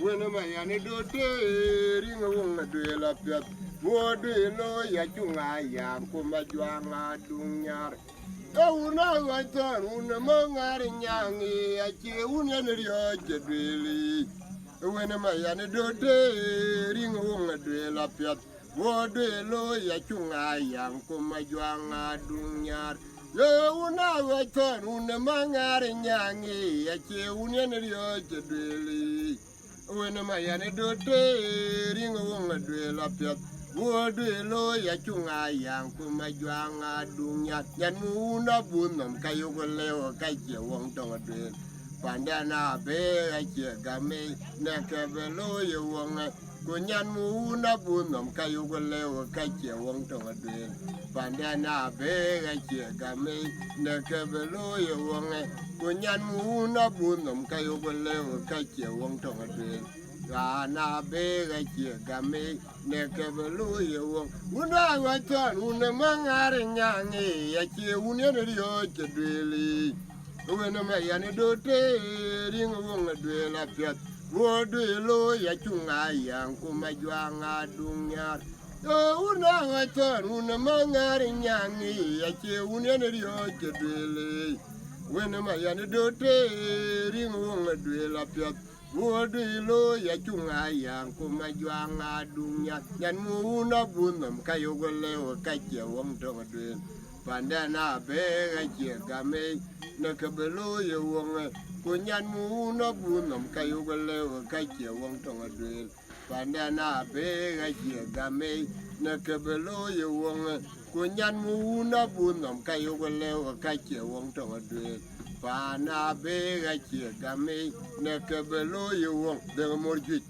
When my antidote, ring a woman, do a lapia. What do you know? Yachunga, yam, Kumajuanga, Dunyar. Oh, now I turn among our young, I cheer Union really. When my antidote, ring a woman, do a lapia. What do you know? Yachunga, yam, Kumajuanga, Dunyar. Yo, now I turn among our young, I cheer Union really. When my antidote, ring a woman, do a lapia. What do you know? Yachunga, young Kumajuanga, Dunya, Yanuna Bunum, Kayogoleo, Kaja, won't do a drill. Pandana, Bear, Game, Nakabelo, you won't. Kunyan Muna Bunum, Kayogoleo, Kaja, won't do a drill. Pandana, Bear, Game, Nakabelo, you won't. Kunyan Muna Bunum, Kayogoleo, Kaja, won't do a drill. Gana bega game ne kebelu yo una watan una mangare nyangi ya che une rio chedeli una me yani dote ringo wonga de la piat wo de lo ya chunga yang kuma jwanga dunya una watan una mangare nyangi ya che une rio chedeli una me yani dote ringo wonga de la piat Wodilo ya chunga yang kumajuanga dunya yan muna bunam kayogoleo kache wong tongadwin pandana be kache game nakabelo ye wong kunyan muna bunam kayogoleo kache wong tongadwin pandana be kache game nakabelo ye wong kunyan muna bunam kayogoleo kache wong tongadwin Pana bega chia game ne kebelo yo de morjuit